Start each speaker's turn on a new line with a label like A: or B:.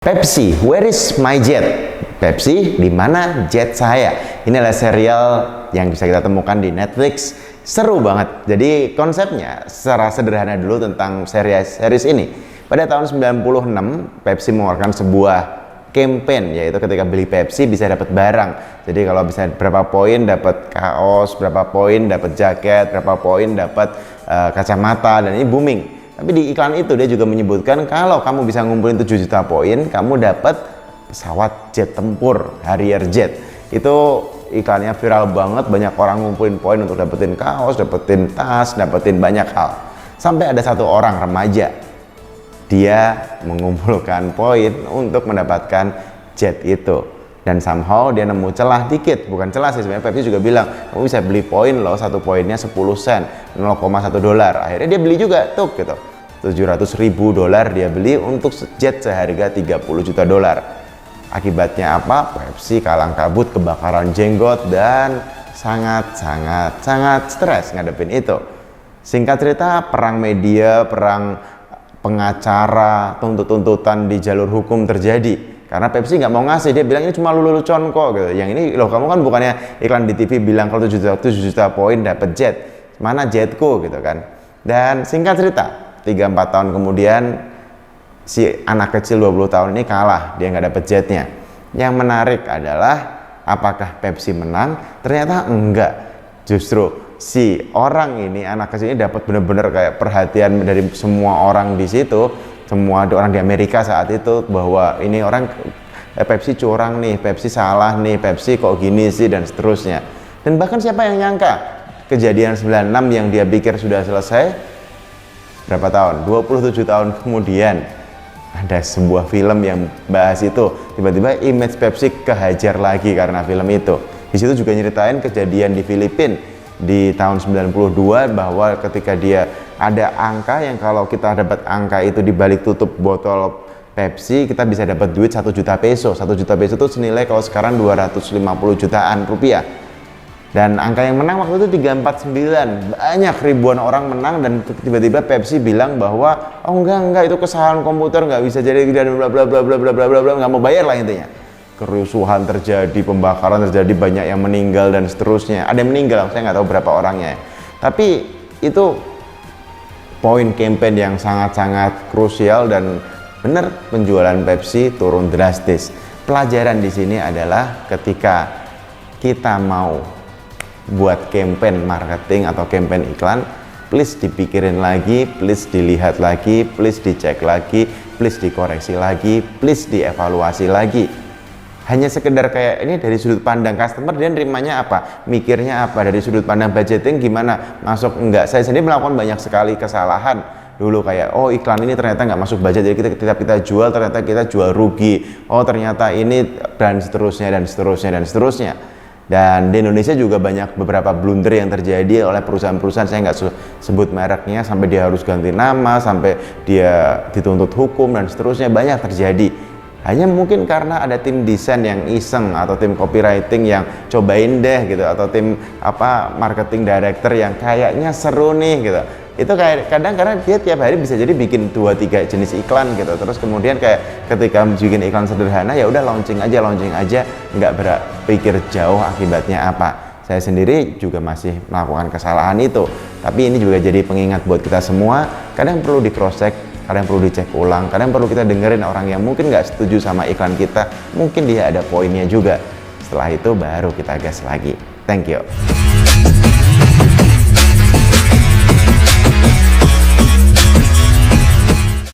A: Pepsi, where is my jet? Pepsi, di mana jet saya? Ini adalah serial yang bisa kita temukan di Netflix. Seru banget. Jadi konsepnya secara sederhana dulu tentang series ini. Pada tahun 96, Pepsi mengeluarkan sebuah campaign, yaitu ketika beli Pepsi bisa dapat barang. Jadi kalau bisa berapa poin dapat kaos, berapa poin dapat jaket, berapa poin dapat kacamata, dan ini booming. Tapi di iklan itu dia juga menyebutkan kalau kamu bisa ngumpulin 7 juta poin, kamu dapat pesawat jet tempur, Harrier jet. Itu iklannya viral banget, banyak orang ngumpulin poin untuk dapetin kaos, dapetin tas, dapetin banyak hal. Sampai ada satu orang remaja, dia mengumpulkan poin untuk mendapatkan jet itu. Dan somehow dia nemu celah dikit, bukan celah sih sebenarnya. Pepsi juga bilang kamu bisa beli poin loh, satu poinnya 10 sen, 0,1 dolar. Akhirnya dia beli juga tuh gitu, $700.000 dia beli untuk jet seharga 30 juta dolar. Akibatnya apa? Pepsi kalang kabut, kebakaran jenggot, dan sangat stres ngadepin itu. Singkat cerita, perang media, perang pengacara, tuntut-tuntutan di jalur hukum terjadi. Karena Pepsi nggak mau ngasih, dia bilang ini cuma lelucon kok gitu. Yang ini loh, kamu kan bukannya iklan di TV bilang kalau 7 juta poin dapat jet, mana jetku gitu kan. Dan singkat cerita, 3-4 tahun kemudian si anak kecil 20 tahun ini kalah, dia nggak dapet jetnya. Yang menarik adalah apakah Pepsi menang? Ternyata enggak. Justru si orang ini, anak kecil ini dapat bener-bener kayak perhatian dari semua orang di situ. Semua orang di Amerika saat itu bahwa ini orang Pepsi curang nih, Pepsi salah nih, Pepsi kok gini sih, dan seterusnya. Dan bahkan siapa yang nyangka kejadian 96 yang dia pikir sudah selesai, berapa tahun? 27 tahun kemudian ada sebuah film yang bahas itu. Tiba-tiba image Pepsi kehajar lagi karena film itu. Di situ juga nyeritain kejadian di Filipina di tahun 92, bahwa ketika dia ada angka yang kalau kita dapat angka itu di balik tutup botol Pepsi, kita bisa dapat duit 1 juta peso. 1 juta peso itu senilai kalau sekarang 250 jutaan rupiah. Dan angka yang menang waktu itu 349. Banyak ribuan orang menang, dan tiba-tiba Pepsi bilang bahwa oh enggak itu kesalahan komputer, nggak bisa jadi, dan bla bla bla bla bla bla bla, nggak mau bayar lah intinya. Kerusuhan terjadi, pembakaran terjadi, banyak yang meninggal dan seterusnya. Ada yang meninggal, saya nggak tahu berapa orangnya. Tapi itu poin campaign yang sangat-sangat krusial, dan benar penjualan Pepsi turun drastis. Pelajaran di sini adalah ketika kita mau buat campaign marketing atau campaign iklan, please dipikirin lagi, please dilihat lagi, please dicek lagi, please dikoreksi lagi, please dievaluasi lagi. Hanya sekedar kayak ini dari sudut pandang customer, dia nerimanya apa, mikirnya apa, dari sudut pandang budgeting gimana, masuk enggak. Saya sendiri melakukan banyak sekali kesalahan dulu, kayak oh iklan ini ternyata nggak masuk budget, jadi kita jual, ternyata kita jual rugi, oh ternyata ini, dan seterusnya dan seterusnya dan seterusnya. Dan di Indonesia juga banyak beberapa blunder yang terjadi oleh perusahaan-perusahaan, saya nggak sebut mereknya, sampai dia harus ganti nama, sampai dia dituntut hukum dan seterusnya, banyak terjadi. Hanya mungkin karena ada tim desain yang iseng, atau tim copywriting yang cobain deh gitu, atau tim marketing director yang kayaknya seru nih gitu. Itu kayak kadang karena dia tiap hari bisa jadi bikin 2-3 jenis iklan gitu. Terus kemudian kayak ketika bikin iklan sederhana, ya udah launching aja, nggak berpikir jauh akibatnya apa. Saya sendiri juga masih melakukan kesalahan itu. Tapi ini juga jadi pengingat buat kita semua, kadang perlu di cross check, kadang perlu dicek ulang, kadang perlu kita dengerin orang yang mungkin nggak setuju sama iklan kita, mungkin dia ada poinnya juga. Setelah itu baru kita gas lagi. Thank you.